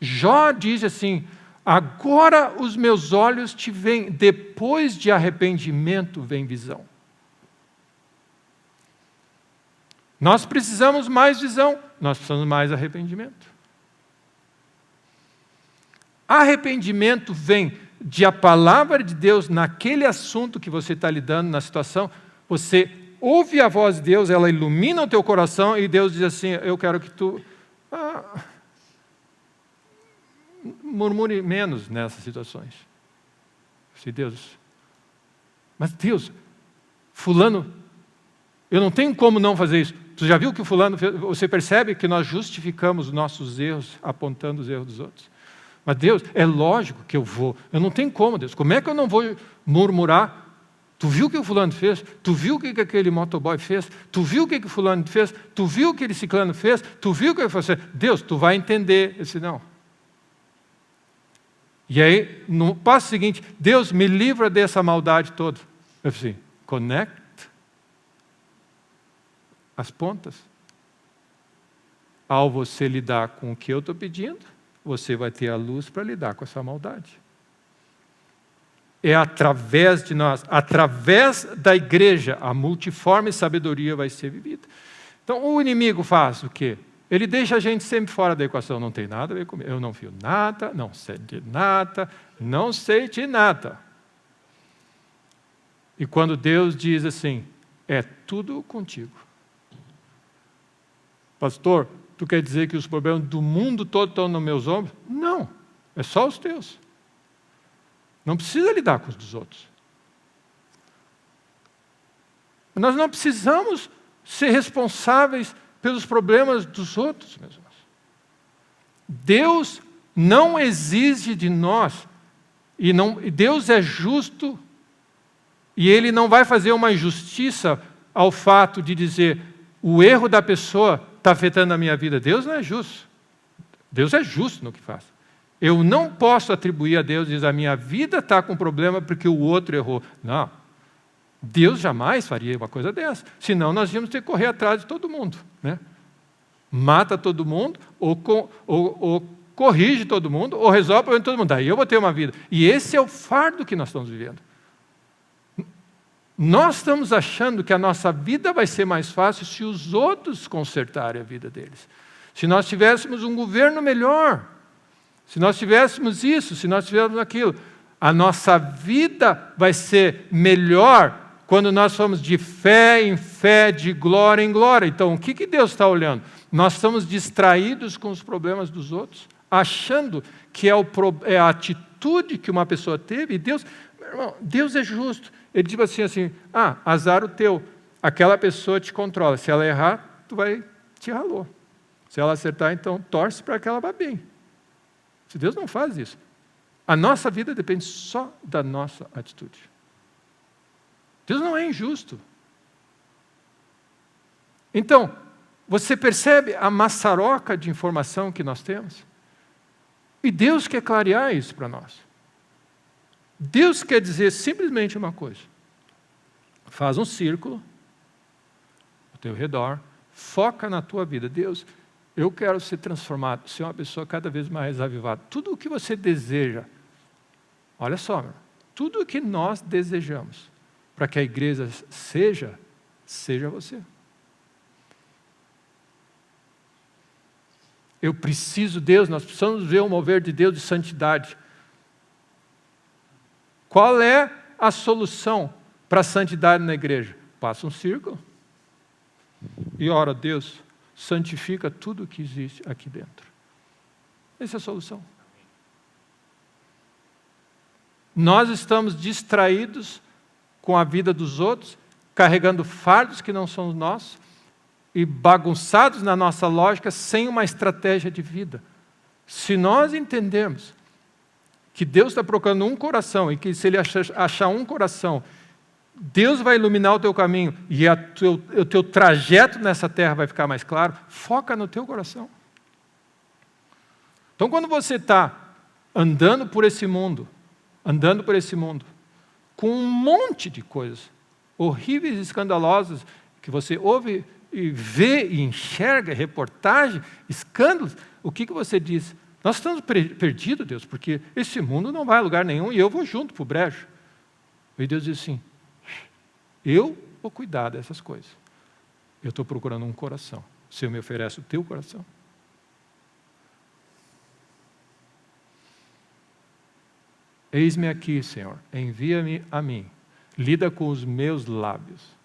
Jó diz assim: agora os meus olhos te veem, depois de arrependimento vem visão. Nós precisamos mais visão, nós precisamos mais arrependimento. Arrependimento vem de a palavra de Deus naquele assunto que você está lidando, na situação. Você ouve a voz de Deus, ela ilumina o teu coração e Deus diz assim: eu quero que tu murmure menos nessas situações. Se Deus, mas Deus, fulano, eu não tenho como não fazer isso. Tu já viu que o fulano fez? Você percebe que nós justificamos os nossos erros apontando os erros dos outros. Mas Deus, é lógico que eu não tenho como, Deus. Como é que eu não vou murmurar? Tu viu o que o fulano fez? Tu viu o que aquele motoboy fez? Tu viu o que o fulano fez? Tu viu o que aquele ciclano fez? Tu viu o que ele fez? Deus, tu vai entender. Eu disse: não. E aí, no passo seguinte, Deus, me livra dessa maldade toda. Eu disse: conecta as pontas. Ao você lidar com o que eu estou pedindo, você vai ter a luz para lidar com essa maldade. É através de nós, através da igreja, a multiforme sabedoria vai ser vivida. Então, o inimigo faz o quê? Ele deixa a gente sempre fora da equação. Não tem nada a ver comigo. Eu não fio nada, não sei de nada, não sei de nada. E quando Deus diz assim: é tudo contigo. Pastor, tu quer dizer que os problemas do mundo todo estão nos meus ombros? Não, é só os teus. Não precisa lidar com os dos outros. Nós não precisamos ser responsáveis pelos problemas dos outros, meus irmãos. Deus não exige de nós, e Deus é justo, e Ele não vai fazer uma injustiça ao fato de dizer o erro da pessoa está afetando a minha vida. Deus não é justo. Deus é justo no que faz. Eu não posso atribuir a Deus e dizer a minha vida está com problema porque o outro errou. Não. Deus jamais faria uma coisa dessa. Senão nós íamos ter que correr atrás de todo mundo. Né? Mata todo mundo, ou corrige todo mundo, ou resolve o problema de todo mundo. Daí eu vou ter uma vida. E esse é o fardo que nós estamos vivendo. Nós estamos achando que a nossa vida vai ser mais fácil se os outros consertarem a vida deles. Se nós tivéssemos um governo melhor, se nós tivéssemos isso, se nós tivéssemos aquilo, a nossa vida vai ser melhor quando nós formos de fé em fé, de glória em glória. Então, o que Deus está olhando? Nós estamos distraídos com os problemas dos outros, achando que é a atitude que uma pessoa teve, e Deus, meu irmão, Deus é justo. Ele diz assim, azar o teu, aquela pessoa te controla, se ela errar, tu vai te ralou. Se ela acertar, então torce para que ela vá bem. Se Deus não faz isso, a nossa vida depende só da nossa atitude. Deus não é injusto. Então, você percebe a maçaroca de informação que nós temos? E Deus quer clarear isso para nós. Deus quer dizer simplesmente uma coisa. Faz um círculo ao teu redor, foca na tua vida. Deus, eu quero ser transformado, ser uma pessoa cada vez mais avivada. Tudo o que você deseja, olha só, tudo o que nós desejamos para que a igreja seja você. Eu preciso, Deus, nós precisamos ver o mover de Deus de santidade. Qual é a solução para a santidade na igreja? Passa um círculo e ora, Deus, santifica tudo o que existe aqui dentro. Essa é a solução. Nós estamos distraídos com a vida dos outros, carregando fardos que não são nossos e bagunçados na nossa lógica sem uma estratégia de vida. Se nós entendermos que Deus está procurando um coração e que se Ele achar um coração, Deus vai iluminar o teu caminho e o teu trajeto nessa terra vai ficar mais claro, foca no teu coração. Então, quando você está andando por esse mundo, com um monte de coisas horríveis e escandalosas, que você ouve e vê e enxerga, reportagem, escândalos, o que você diz? Nós estamos perdidos, Deus, porque esse mundo não vai a lugar nenhum e eu vou junto para o brejo. E Deus diz assim, eu vou cuidar dessas coisas. Eu estou procurando um coração. Se eu me ofereço o teu coração. Eis-me aqui, Senhor, envia-me a mim. Lida com os meus lábios.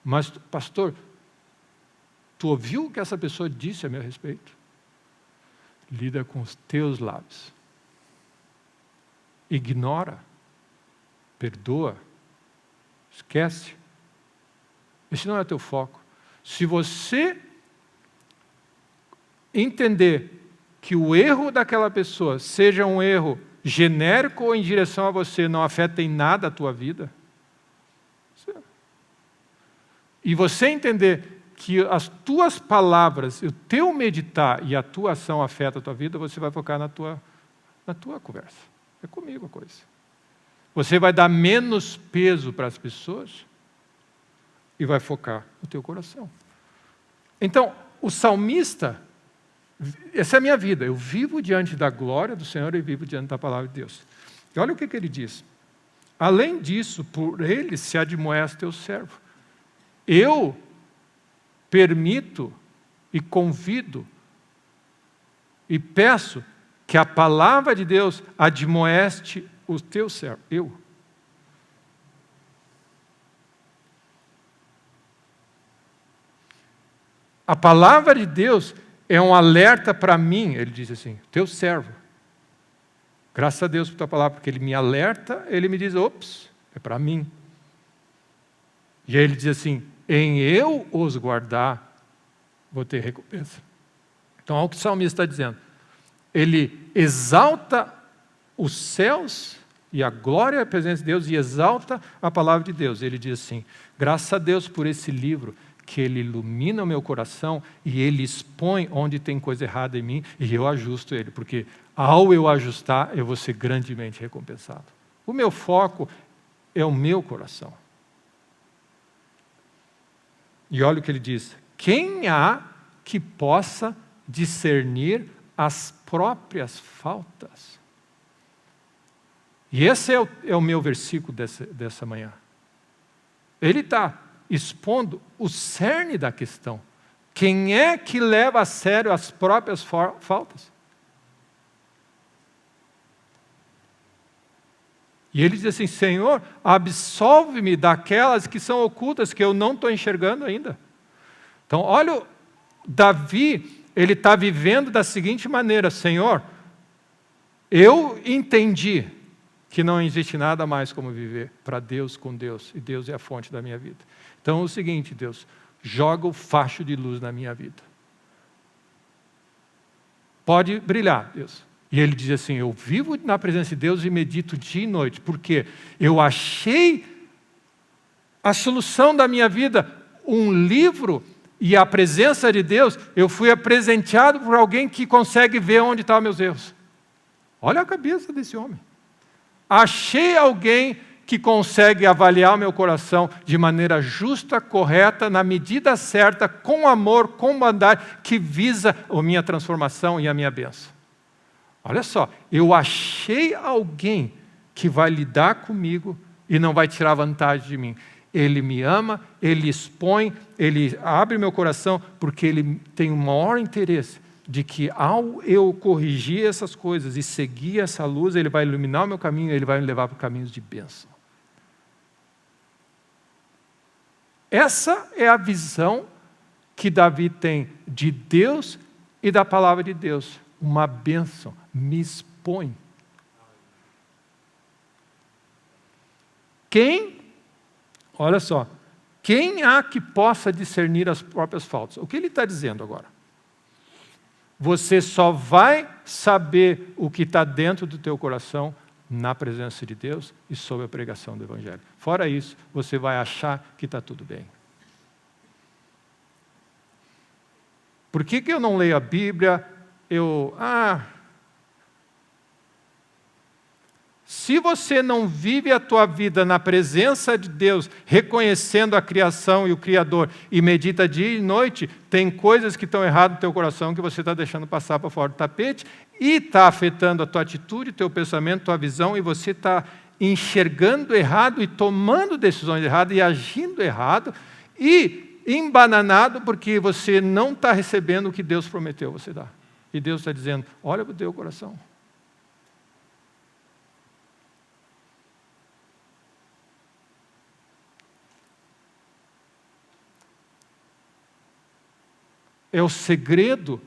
Mas, pastor, tu ouviu o que essa pessoa disse a meu respeito? Lida com os teus lábios. Ignora, perdoa, esquece. Esse não é teu foco. Se você entender que o erro daquela pessoa seja um erro genérico ou em direção a você, não afeta em nada a tua vida, e você entender que as tuas palavras, o teu meditar e a tua ação afetam a tua vida, você vai focar na tua conversa. É comigo a coisa. Você vai dar menos peso para as pessoas e vai focar no teu coração. Então, o salmista, essa é a minha vida, eu vivo diante da glória do Senhor e vivo diante da palavra de Deus. E olha o que ele diz. Além disso, por ele se admoesta teu servo. Eu permito e convido e peço que a palavra de Deus admoeste o teu servo. Eu. A palavra de Deus é um alerta para mim, ele diz assim, teu servo. Graças a Deus por tua palavra, porque ele me alerta, ele me diz, ops, é para mim. E aí ele diz assim, em eu os guardar, vou ter recompensa. Então, olha o que o salmista está dizendo. Ele exalta os céus e a glória e a presença de Deus e exalta a palavra de Deus. Ele diz assim, graças a Deus por esse livro, que ele ilumina o meu coração e ele expõe onde tem coisa errada em mim e eu ajusto ele, porque ao eu ajustar, eu vou ser grandemente recompensado. O meu foco é o meu coração. E olha o que ele diz, quem há que possa discernir as próprias faltas? E esse é o meu versículo dessa manhã. Ele está expondo o cerne da questão. Quem é que leva a sério as próprias faltas? E ele diz assim, Senhor, absolve-me daquelas que são ocultas, que eu não estou enxergando ainda. Então, olha, Davi, ele está vivendo da seguinte maneira, Senhor, eu entendi que não existe nada mais como viver para Deus com Deus, e Deus é a fonte da minha vida. Então é o seguinte, Deus, joga o facho de luz na minha vida. Pode brilhar, Deus. E ele diz assim, eu vivo na presença de Deus e medito dia e noite, porque eu achei a solução da minha vida, um livro e a presença de Deus, eu fui presenteado por alguém que consegue ver onde estão meus erros. Olha a cabeça desse homem. Achei alguém que consegue avaliar o meu coração de maneira justa, correta, na medida certa, com amor, com bondade, que visa a minha transformação e a minha bênção. Olha só, eu achei alguém que vai lidar comigo e não vai tirar vantagem de mim. Ele me ama, ele expõe, ele abre meu coração, porque ele tem o maior interesse de que ao eu corrigir essas coisas e seguir essa luz, ele vai iluminar o meu caminho, ele vai me levar para caminhos de bênção. Essa é a visão que Davi tem de Deus e da palavra de Deus. Uma bênção, me expõe. Olha só, quem há que possa discernir as próprias faltas? O que ele está dizendo agora? Você só vai saber o que está dentro do teu coração na presença de Deus e sob a pregação do Evangelho. Fora isso, você vai achar que está tudo bem. Por que eu não leio a Bíblia? Se você não vive a tua vida na presença de Deus, reconhecendo a criação e o Criador, e medita dia e noite, tem coisas que estão erradas no teu coração que você está deixando passar para fora do tapete e está afetando a tua atitude, teu pensamento, tua visão, e você está enxergando errado e tomando decisões erradas e agindo errado e embananado porque você não está recebendo o que Deus prometeu você dar. E Deus está dizendo, olha para o teu coração. É o segredo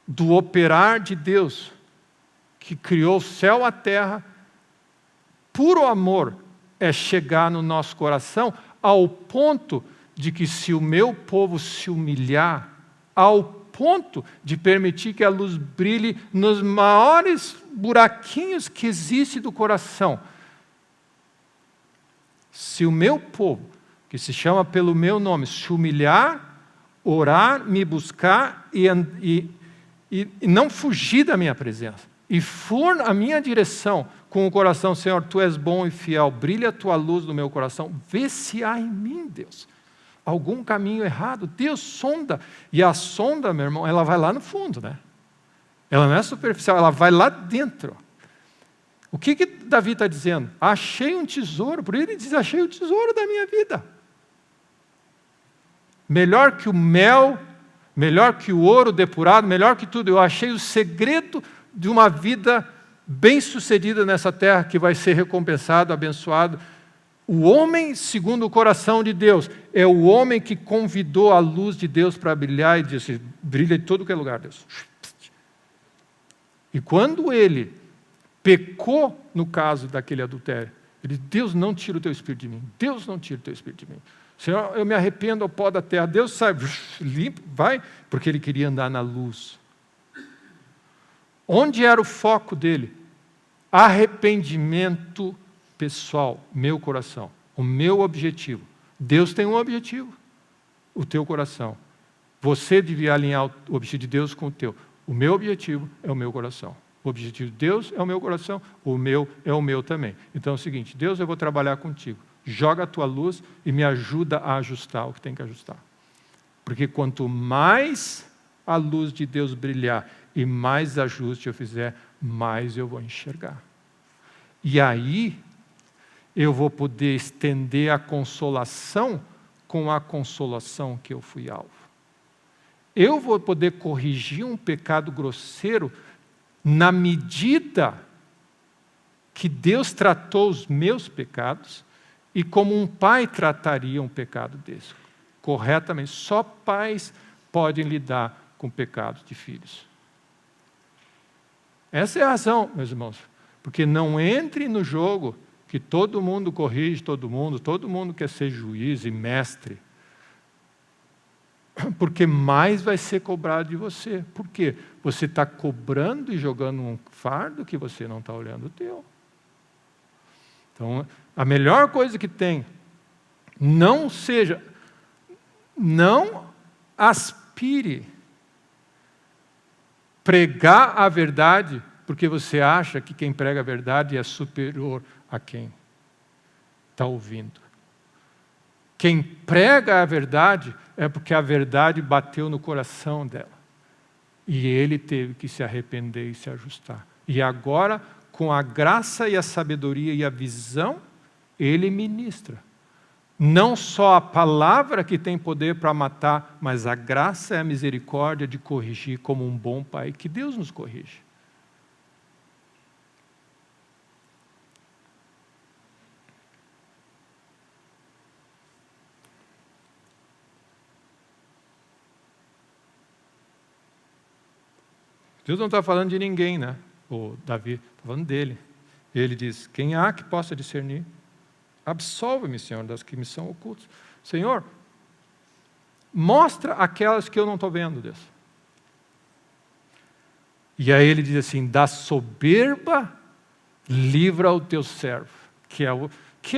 do operar de Deus, que criou o céu e a terra. Puro amor é chegar no nosso coração ao ponto de que se o meu povo se humilhar, ao ponto de permitir que a luz brilhe nos maiores buraquinhos que existem do coração. Se o meu povo, que se chama pelo meu nome, se humilhar, orar, me buscar e não fugir da minha presença, e for a minha direção com o coração, Senhor, Tu és bom e fiel, brilha a Tua luz no meu coração, vê se há em mim, Deus, algum caminho errado. Deus sonda, e a sonda, meu irmão, ela vai lá no fundo, né? Ela não é superficial, ela vai lá dentro. O que Davi está dizendo? Achei um tesouro, por ele diz, achei o tesouro da minha vida. Melhor que o mel, melhor que o ouro depurado, melhor que tudo, eu achei o segredo de uma vida bem-sucedida nessa terra, que vai ser recompensado, abençoado. O homem segundo o coração de Deus é o homem que convidou a luz de Deus para brilhar e disse, brilha em todo que é lugar, Deus. E quando ele pecou, no caso daquele adultério, ele disse, Deus não tira o teu espírito de mim. Deus não tira o teu espírito de mim. Senhor, eu me arrependo ao pó da terra. Deus sai, limpa, vai, porque ele queria andar na luz. Onde era o foco dele? Arrependimento pessoal, meu coração. O meu objetivo. Deus tem um objetivo, o teu coração. Você devia alinhar o objetivo de Deus com o teu. O meu objetivo é o meu coração. O objetivo de Deus é o meu coração, o meu é o meu também. Então é o seguinte, Deus, eu vou trabalhar contigo. Joga a tua luz e me ajuda a ajustar o que tem que ajustar. Porque quanto mais a luz de Deus brilhar e mais ajuste eu fizer, mais eu vou enxergar. E aí eu vou poder estender a consolação com a consolação que eu fui alvo. Eu vou poder corrigir um pecado grosseiro na medida que Deus tratou os meus pecados e como um pai trataria um pecado desse. Corretamente. Só pais podem lidar com pecados de filhos. Essa é a razão, meus irmãos. Porque não entre no jogo que todo mundo corrige todo mundo quer ser juiz e mestre. Porque mais vai ser cobrado de você. Por quê? Você está cobrando e jogando um fardo que você não está olhando o teu. Então, a melhor coisa que tem, não aspire pregar a verdade, porque você acha que quem prega a verdade é superior a quem está ouvindo. Quem prega a verdade é porque a verdade bateu no coração dela. E ele teve que se arrepender e se ajustar. E agora, com a graça e a sabedoria e a visão, ele ministra. Não só a palavra que tem poder para matar, mas a graça e a misericórdia de corrigir como um bom pai, que Deus nos corrige. Deus não está falando de ninguém, né? O Davi está falando dele. Ele diz, quem há que possa discernir? Absolve-me, Senhor, das que me são ocultas. Senhor, mostra aquelas que eu não estou vendo, Deus. E aí ele diz assim, da soberba livra o teu servo, que é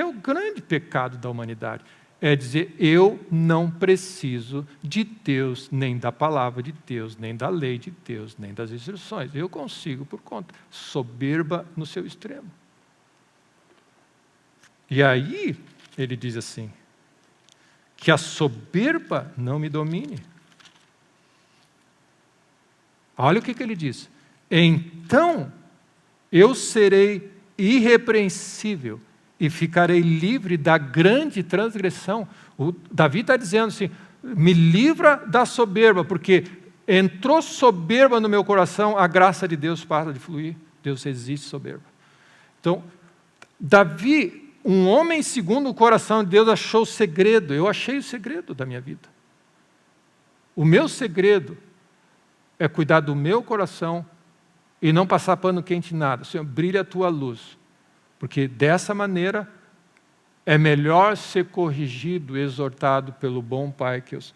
o grande pecado da humanidade. É dizer, eu não preciso de Deus, nem da palavra de Deus, nem da lei de Deus, nem das instruções. Eu consigo por conta. Soberba no seu extremo. E aí, ele diz assim, que a soberba não me domine. Olha o que ele diz. Então, eu serei irrepreensível e ficarei livre da grande transgressão. O Davi está dizendo assim, me livra da soberba, porque entrou soberba no meu coração, a graça de Deus para de fluir. Deus resiste soberba. Então, Davi, um homem segundo o coração de Deus, achou o segredo. Eu achei o segredo da minha vida. O meu segredo é cuidar do meu coração e não passar pano quente em nada. Senhor, brilha a tua luz. Porque dessa maneira é melhor ser corrigido, exortado pelo bom Pai que eu sou.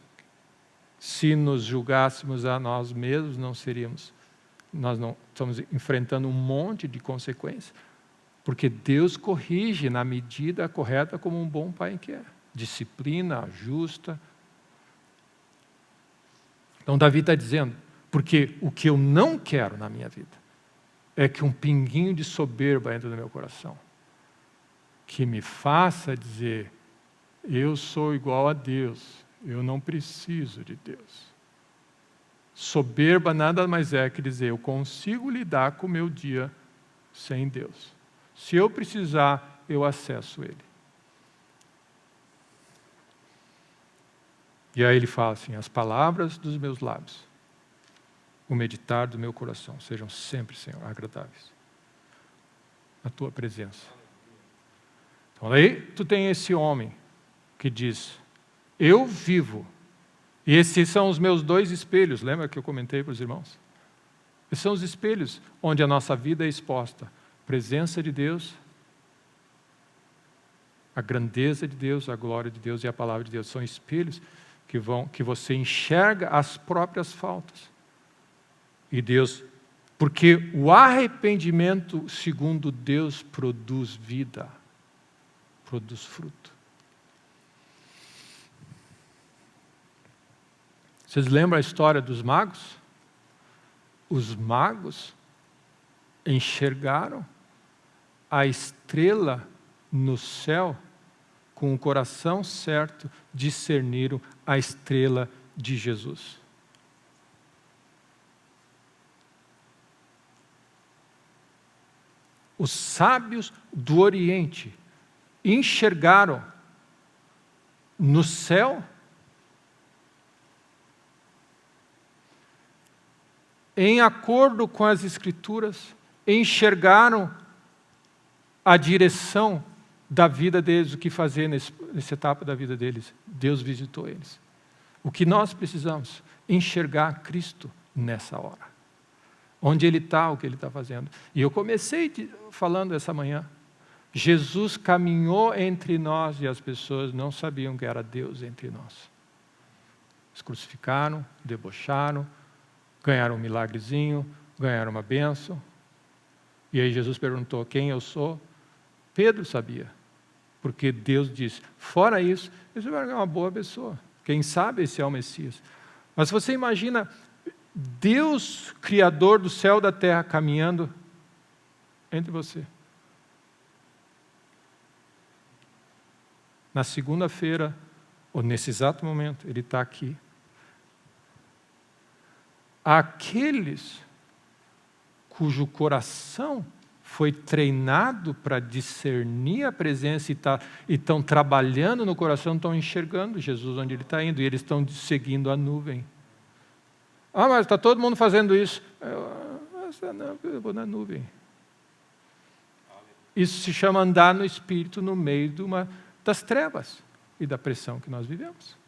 Se nos julgássemos a nós mesmos, nós não estamos enfrentando um monte de consequências. Porque Deus corrige na medida correta como um bom pai quer. Disciplina, ajusta. Então Davi está dizendo, porque o que eu não quero na minha vida é que um pinguinho de soberba entre no meu coração, que me faça dizer, eu sou igual a Deus, eu não preciso de Deus. Soberba nada mais é que dizer, eu consigo lidar com o meu dia sem Deus. Se eu precisar, eu acesso Ele. E aí ele fala assim, as palavras dos meus lábios, o meditar do meu coração, sejam sempre, Senhor, agradáveis. A Tua presença. Então aí tu tem esse homem que diz, eu vivo E esses são os meus 2 espelhos, lembra que eu comentei para os irmãos? Esses são os espelhos onde a nossa vida é exposta. A presença de Deus, a grandeza de Deus, a glória de Deus e a palavra de Deus. São espelhos que você enxerga as próprias faltas. E Deus, porque o arrependimento, segundo Deus, produz vida, produz fruto. Vocês lembram a história dos magos? Os magos enxergaram a estrela no céu, com o coração certo, discerniram a estrela de Jesus. Os sábios do Oriente enxergaram no céu em acordo com as Escrituras, enxergaram a direção da vida deles, o que fazer nessa etapa da vida deles. Deus visitou eles. O que nós precisamos? Enxergar Cristo nessa hora. Onde Ele está, o que Ele está fazendo. E eu comecei falando essa manhã. Jesus caminhou entre nós e as pessoas não sabiam que era Deus entre nós. Eles crucificaram, debocharam, ganharam um milagrezinho, ganharam uma bênção. E aí Jesus perguntou quem eu sou. Pedro sabia, porque Deus disse, fora isso, você vai ganhar uma boa pessoa. Quem sabe esse é o Messias. Mas você imagina Deus, Criador do céu e da terra, caminhando entre você. Na segunda-feira, ou nesse exato momento, Ele está aqui. Aqueles cujo coração foi treinado para discernir a presença e estão trabalhando no coração, estão enxergando Jesus onde Ele está indo, e eles estão seguindo a nuvem. Ah, mas está todo mundo fazendo isso. Eu vou na nuvem. Isso se chama andar no Espírito no meio das trevas e da pressão que nós vivemos.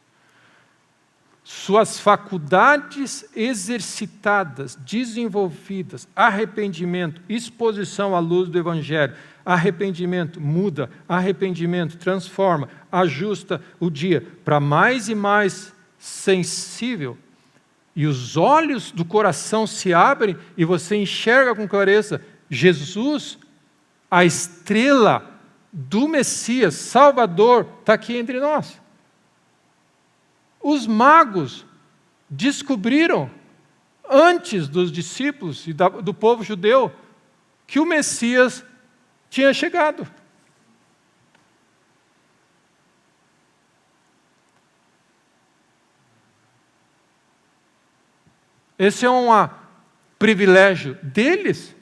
Suas faculdades exercitadas, desenvolvidas, arrependimento, exposição à luz do Evangelho, arrependimento muda, arrependimento transforma, ajusta o dia para mais e mais sensível, e os olhos do coração se abrem e você enxerga com clareza Jesus, a estrela do Messias, Salvador, está aqui entre nós. Os magos descobriram, antes dos discípulos e do povo judeu, que o Messias tinha chegado. Esse é um privilégio deles?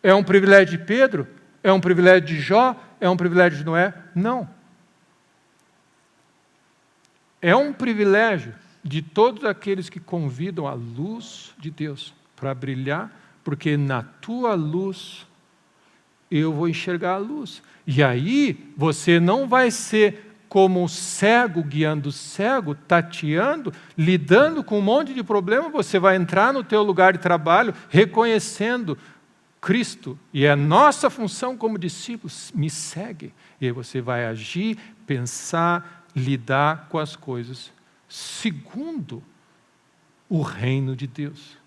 É um privilégio de Pedro? É um privilégio de Jó? É um privilégio de Noé? Não. É um privilégio de todos aqueles que convidam a luz de Deus para brilhar, porque na tua luz eu vou enxergar a luz. E aí você não vai ser como um cego guiando o cego, tateando, lidando com um monte de problema, você vai entrar no teu lugar de trabalho reconhecendo Cristo. E é a nossa função como discípulos, me segue. E aí você vai agir, pensar, lidar com as coisas segundo o reino de Deus.